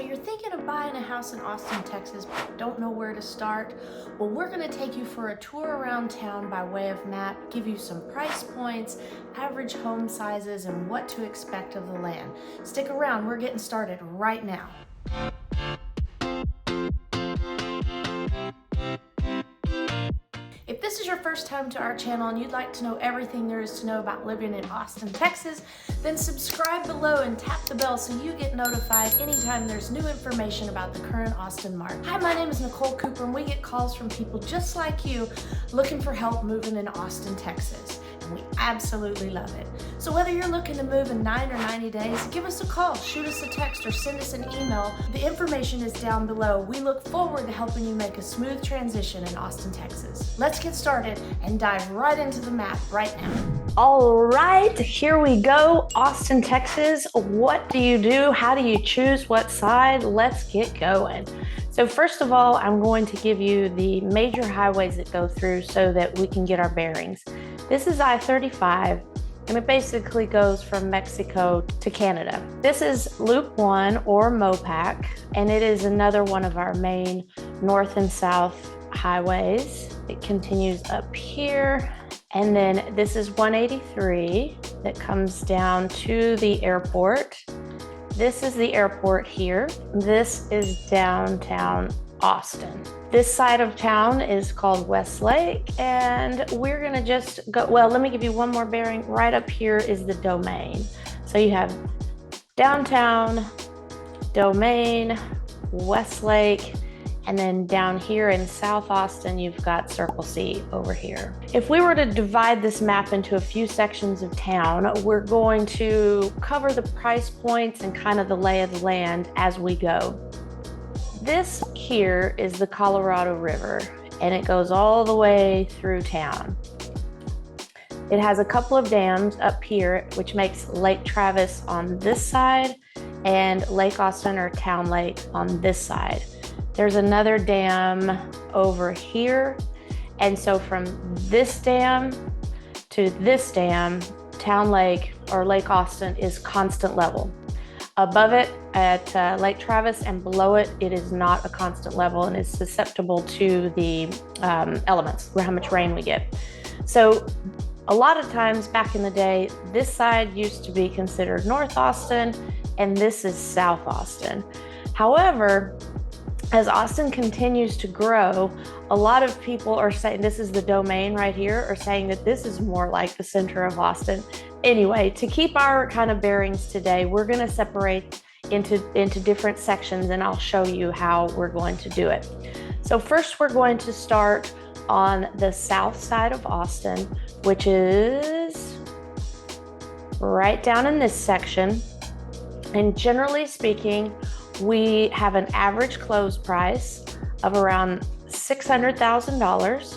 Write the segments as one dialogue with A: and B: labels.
A: you're thinking of buying a house in Austin, Texas, but don't know where to start? Well, we're going to take you for a tour around town by way of map, give you some price points, average home sizes, and what to expect of the land. Stick around, we're getting started right now. If this is your first time to our channel and you'd like to know everything there is to know about living in Austin, Texas, then subscribe below and tap the bell so you get notified anytime there's new information about the current Austin market. Hi, my name is Nicole Cooper, and we get calls from people just like you looking for help moving in Austin, Texas. And we absolutely love it. So whether you're looking to move in 9 or 90 days, give us a call, shoot us a text, or send us an email. The information is down below. We look forward to helping you make a smooth transition in Austin, Texas. Let's get started and dive right into the map right now. All right, here we go. Austin, Texas. What do you do? How do you choose what side? Let's get going. So first of all, I'm going to give you the major highways that go through so that we can get our bearings. This is I-35, and it basically goes from Mexico to Canada. This is Loop 1 or MOPAC, and it is another one of our main north and south highways. It continues up here, and then this is 183 that comes down to the airport. This is the airport here. This is downtown Austin. This side of town is called Westlake, and we're gonna just go, well, let me give you one more bearing. Right up here is the Domain. So you have downtown, Domain, Westlake, and then down here in South Austin, you've got Circle C over here. If we were to divide this map into a few sections of town, we're going to cover the price points and kind of the lay of the land as we go. This here is the Colorado River, and it goes all the way through town. It has a couple of dams up here, which makes Lake Travis on this side and Lake Austin or Town Lake on this side. There's another dam over here, and so from this dam to this dam, Town Lake or Lake Austin is constant level. Above it at Lake Travis and below it, it is not a constant level and is susceptible to the elements, how much rain we get. So a lot of times back in the day, this side used to be considered North Austin and this is South Austin. However, as Austin continues to grow, a lot of people are saying, this is the Domain right here, are saying that this is more like the center of Austin. Anyway, to keep our kind of bearings today, we're going to separate into different sections, and I'll show you how we're going to do it. So first, we're going to start on the south side of Austin, which is right down in this section. And generally speaking, we have an average close price of around $600,000.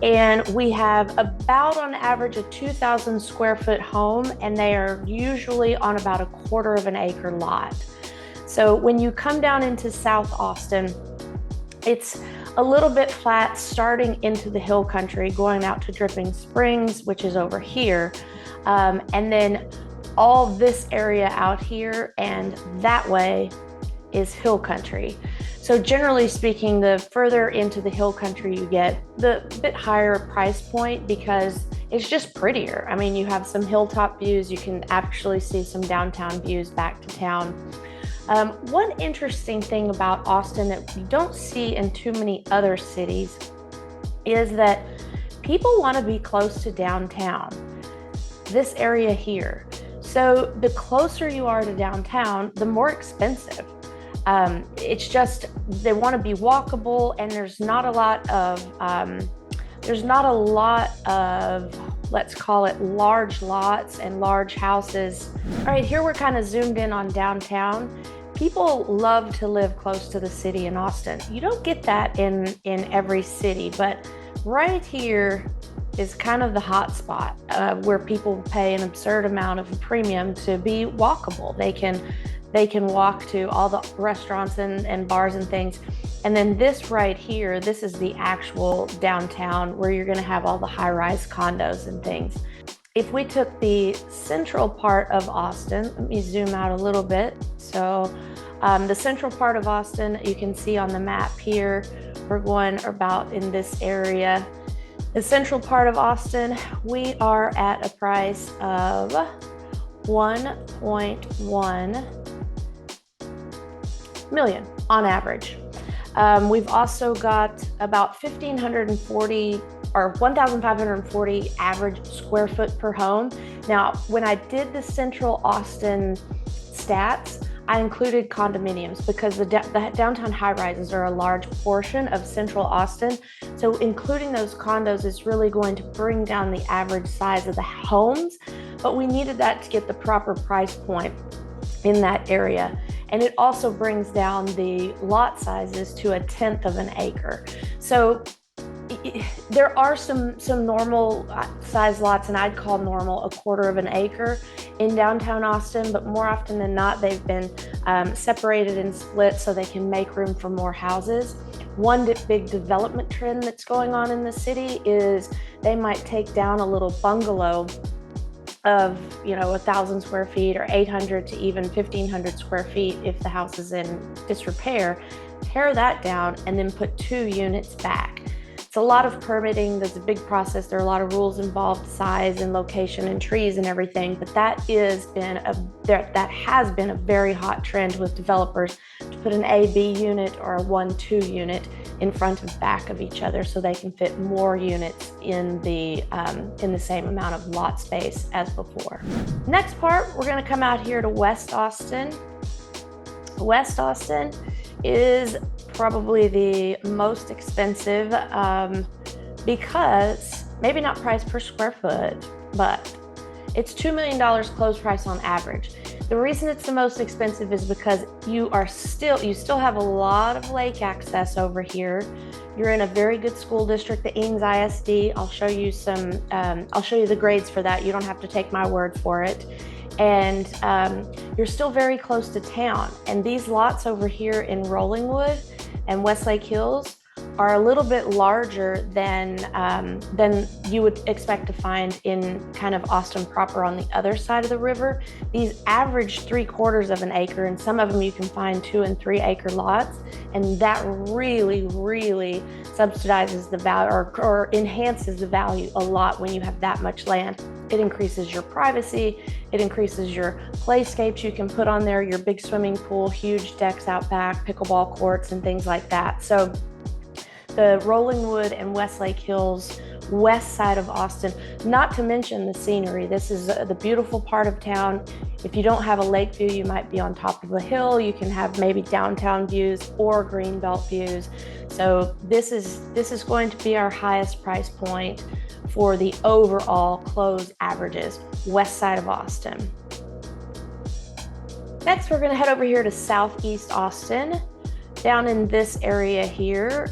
A: And we have about on average a 2,000 square foot home, and they are usually on about a 1/4 acre lot. So when you come down into South Austin, it's a little bit flat starting into the hill country, going out to Dripping Springs, which is over here. And then all this area out here and that way is hill country. So generally speaking, the further into the hill country you get, the bit higher price point because it's just prettier. I mean, you have some hilltop views, you can actually see some downtown views back to town. One interesting thing about Austin that we don't see in too many other cities is that people want to be close to downtown, this area here. So the closer you are to downtown, the more expensive. It's just, they want to be walkable, and there's not a lot of, let's call it large lots and large houses. All right, here we're kind of zoomed in on downtown. People love to live close to the city in Austin. You don't get that in every city, but right here is kind of the hot spot where people pay an absurd amount of premium to be walkable. They can walk to all the restaurants and bars and things. And then this right here, this is the actual downtown where you're gonna have all the high-rise condos and things. If we took the central part of Austin, let me zoom out a little bit. So The central part of Austin, you can see on the map here, we're going about in this area. The central part of Austin, we are at a price of 1.1 million on average. We've also got about 1,540 or 1,540 average square foot per home. Now, when I did the Central Austin stats, I included condominiums because the downtown high-rises are a large portion of Central Austin. So including those condos is really going to bring down the average size of the homes, but we needed that to get the proper price point in that area. And it also brings down the lot sizes to 1/10 of an acre. So there are some normal size lots, and I'd call normal 1/4 of an acre in downtown Austin, but more often than not, they've been separated and split so they can make room for more houses. One big development trend that's going on in the city is they might take down a little bungalow of 1,000 square feet or 800 to even 1,500 square feet if the house is in disrepair, tear that down and then put 2 units back. It's a lot of permitting. There's a big process. There are a lot of rules involved, size and location and trees and everything. But that has been a very hot trend with developers to put an A-B unit or a 1-2 unit in front and back of each other so they can fit more units in the same amount of lot space as before. Next part, we're going to come out here to West Austin. West Austin is probably the most expensive because maybe not price per square foot, but it's $2 million closed price on average. The reason it's the most expensive is because you still have a lot of lake access over here. You're in a very good school district, the Eanes ISD. I'll show you the grades for that. You don't have to take my word for it. And you're still very close to town. And these lots over here in Rollingwood and Westlake Hills are a little bit larger than you would expect to find in kind of Austin proper on the other side of the river. These average 3/4 of an acre, and some of them you can find 2 and 3 acre lots, and that really, really subsidizes the value or enhances the value a lot when you have that much land. It increases your privacy, it increases your playscapes you can put on there, your big swimming pool, huge decks out back, pickleball courts, and things like that. So the Rollingwood and Westlake Hills west side of Austin, not to mention the scenery. This is the beautiful part of town. If you don't have a lake view, you might be on top of a hill. You can have maybe downtown views or greenbelt views. So this is going to be our highest price point for the overall closed averages, west side of Austin. Next, we're gonna head over here to Southeast Austin, down in this area here,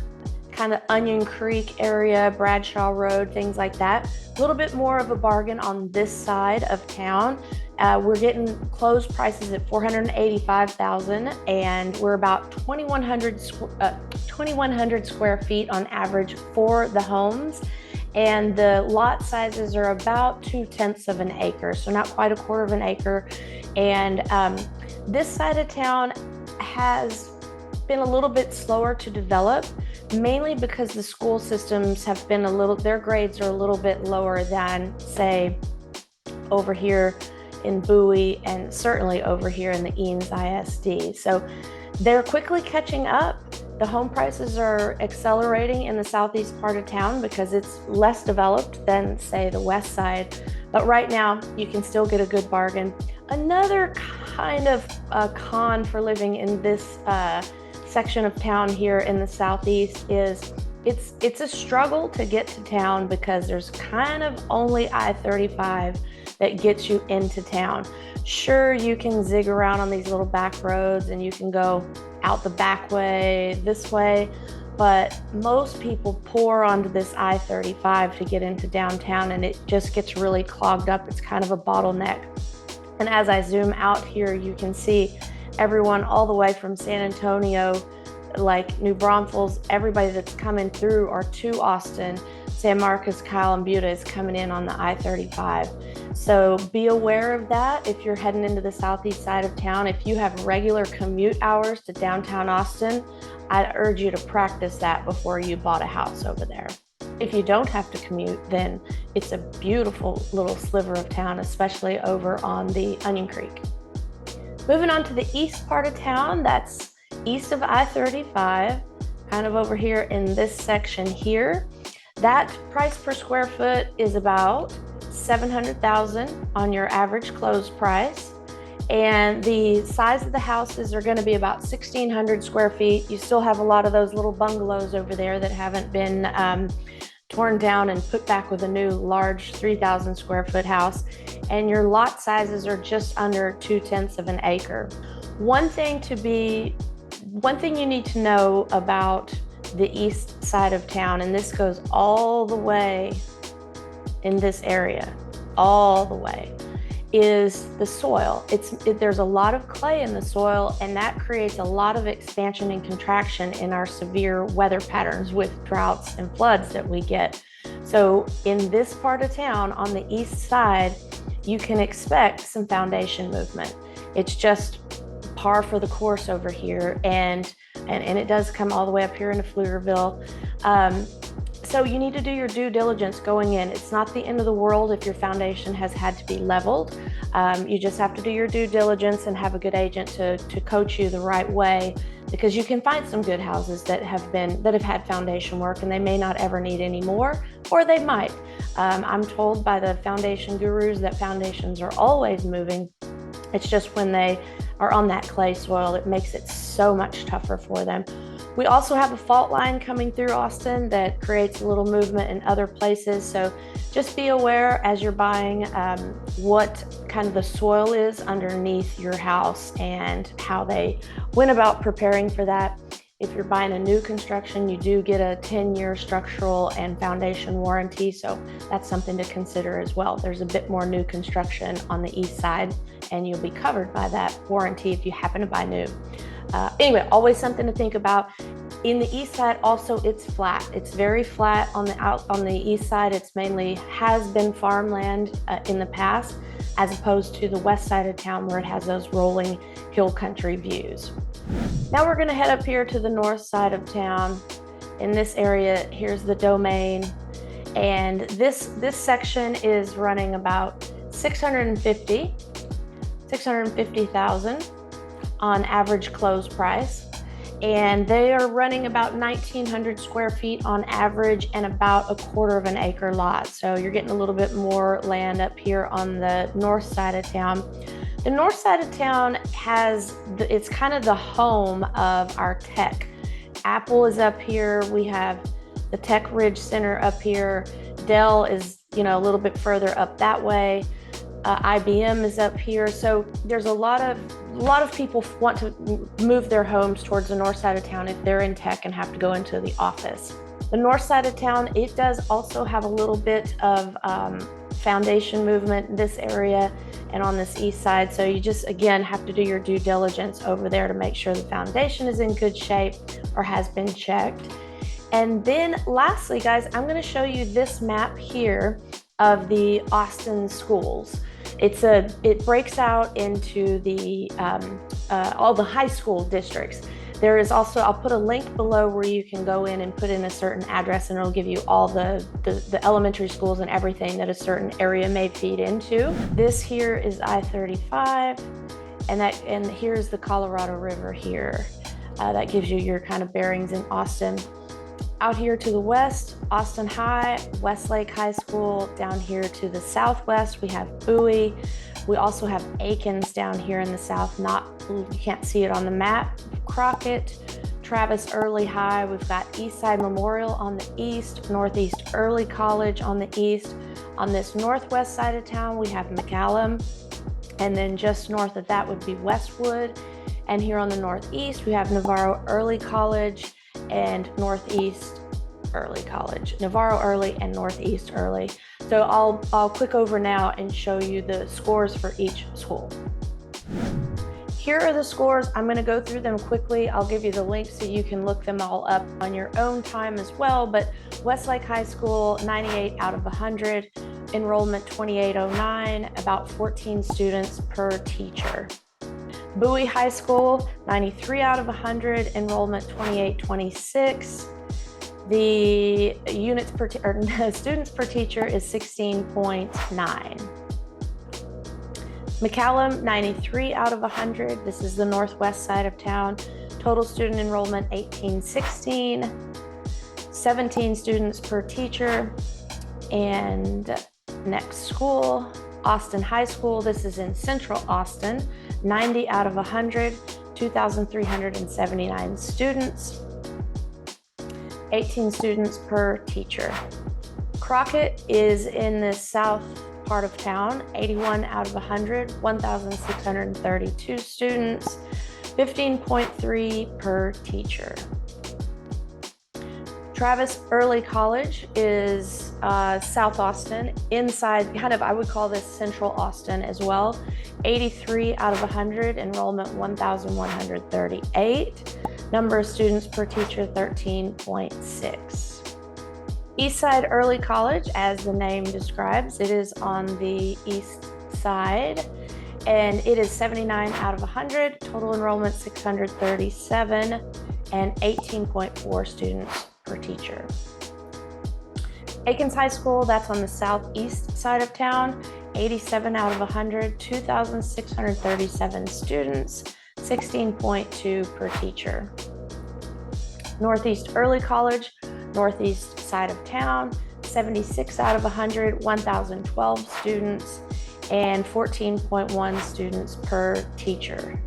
A: kind of Onion Creek area, Bradshaw Road, things like that. A little bit more of a bargain on this side of town. We're getting closed prices at $485,000, and we're about 2,100 square feet on average for the homes. And the lot sizes are about 2/10 of an acre, so not quite 1/4 of an acre. And this side of town has been a little bit slower to develop, mainly because the school systems have been their grades are a little bit lower than, say, over here in Bowie and certainly over here in the Eanes ISD. So they're quickly catching up. The home prices are accelerating in the southeast part of town because it's less developed than, say, the west side. But right now, you can still get a good bargain. Another kind of con for living in this section of town here in the southeast is it's a struggle to get to town because there's kind of only I-35 that gets you into town. Sure, you can zig around on these little back roads and you can go out the back way, this way, but most people pour onto this I-35 to get into downtown, and it just gets really clogged up. It's kind of a bottleneck. And as I zoom out here, you can see everyone all the way from San Antonio, like New Braunfels, everybody that's coming through or to Austin, San Marcos, Kyle, and Buda is coming in on the I-35. So be aware of that if you're heading into the southeast side of town. If you have regular commute hours to downtown Austin, I'd urge you to practice that before you bought a house over there. If you don't have to commute, then it's a beautiful little sliver of town, especially over on the Onion Creek. Moving on to the east part of town, that's east of I-35, kind of over here in this section here. That price per square foot is about $700,000 on your average closed price. And the size of the houses are going to be about 1,600 square feet. You still have a lot of those little bungalows over there that haven't been torn down and put back with a new large 3,000 square foot house. And your lot sizes are just under 2/10 of an acre. One thing you need to know about the east side of town, and this goes all the way in this area, all the way, is the soil. There's a lot of clay in the soil, and that creates a lot of expansion and contraction in our severe weather patterns with droughts and floods that we get. So in this part of town on the east side, you can expect some foundation movement. It's just par for the course over here, and it does come all the way up here into Pflugerville. So you need to do your due diligence going in. It's not the end of the world if your foundation has had to be leveled. You just have to do your due diligence and have a good agent to coach you the right way, because you can find some good houses that have had foundation work, and they may not ever need any more, or they might. I'm told by the foundation gurus that foundations are always moving. It's just when they are on that clay soil, it makes it so much tougher for them. We also have a fault line coming through Austin that creates a little movement in other places. So just be aware as you're buying what kind of the soil is underneath your house and how they went about preparing for that. If you're buying a new construction, you do get a 10-year structural and foundation warranty. So that's something to consider as well. There's a bit more new construction on the east side, and you'll be covered by that warranty if you happen to buy new. Anyway, always something to think about. In the east side, also, it's flat. It's very flat on the east side. It's mainly has been farmland in the past, as opposed to the west side of town where it has those rolling hill country views. Now we're going to head up here to the north side of town. In this area, here's the Domain, and this section is running about 650,000 on average close price, and they are running about 1,900 square feet on average and about 1/4 of an acre lot. So you're getting a little bit more land up here on the north side of town. The north side of town it's kind of the home of our tech. Apple is up here. We have the Tech Ridge Center up here. Dell is, a little bit further up that way. IBM is up here. So there's a lot of people want to move their homes towards the north side of town if they're in tech and have to go into the office. The north side of town, it does also have a little bit of foundation movement in this area and on this east side. So you just, again, have to do your due diligence over there to make sure the foundation is in good shape or has been checked. And then lastly, guys, I'm going to show you this map here of the Austin schools. It breaks out into the all the high school districts. There is also, I'll put a link below where you can go in and put in a certain address, and it'll give you all the elementary schools and everything that a certain area may feed into. This here is I-35, and here's the Colorado River here. That gives you your kind of bearings in Austin. Out here to the west, Austin High, Westlake High School. Down here to the southwest, we have Bowie. We also have Aikens down here in the south. You can't see it on the map. Crockett, Travis Early High. We've got Eastside Memorial on the east, Northeast Early College on the east. On this northwest side of town, we have McCallum. And then just north of that would be Westwood. And here on the northeast, we have Navarro Early College and Northeast Early College. Navarro Early and Northeast Early. So I'll click over now and show you the scores for each school. Here are the scores. I'm going to go through them quickly. I'll give you the links so you can look them all up on your own time as well. But Westlake High School, 98 out of 100. enrollment 2809, about 14 students per teacher. Bowie High School, 93 out of 100, enrollment 2826. The students per teacher is 16.9. McCallum, 93 out of 100. This is the northwest side of town. Total student enrollment 1816. 17 students per teacher. And next school, Austin High School. This is in Central Austin. 90 out of 100. 2,379 students. 18 students per teacher. Crockett is in the south part of town, 81 out of 100, 1,632 students, 15.3 per teacher. Travis Early College is South Austin, inside, I would call this Central Austin as well, 83 out of 100, enrollment 1,138. Number of students per teacher, 13.6. Eastside Early College, as the name describes, it is on the east side, and it is 79 out of 100, total enrollment 637, and 18.4 students per teacher. Aikens High School, that's on the southeast side of town, 87 out of 100, 2,637 students, 16.2 per teacher. Northeast Early College, northeast side of town, 76 out of 100, 1,012 students, and 14.1 students per teacher.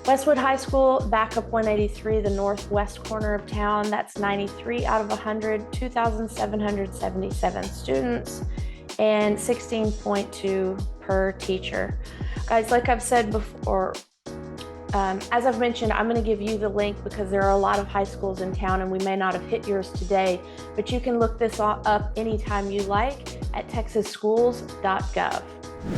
A: Westwood High School, backup 183, the northwest corner of town, that's 93 out of 100, 2,777 students, and 16.2 per teacher. Guys, like I've said before, as I've mentioned, I'm going to give you the link because there are a lot of high schools in town and we may not have hit yours today, but you can look this up anytime you like at texasschools.gov.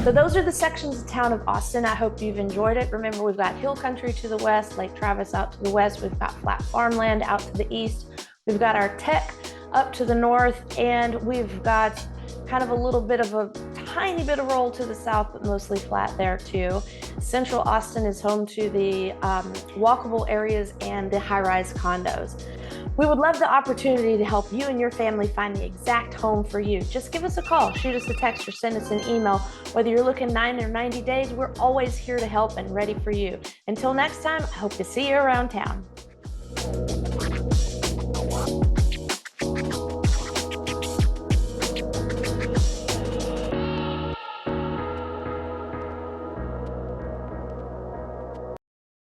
A: So those are the sections of town of Austin. I hope you've enjoyed it. Remember, we've got hill country to the west, Lake Travis out to the west. We've got flat farmland out to the east. We've got our tech up to the north, and we've got kind of a little bit of a tiny bit of roll to the south, but mostly flat there too. Central Austin is home to the walkable areas and the high-rise condos. We would love the opportunity to help you and your family find the exact home for you. Just give us a call, shoot us a text, or send us an email. Whether you're looking 9 or 90 days, we're always here to help and ready for you. Until next time, I hope to see you around town.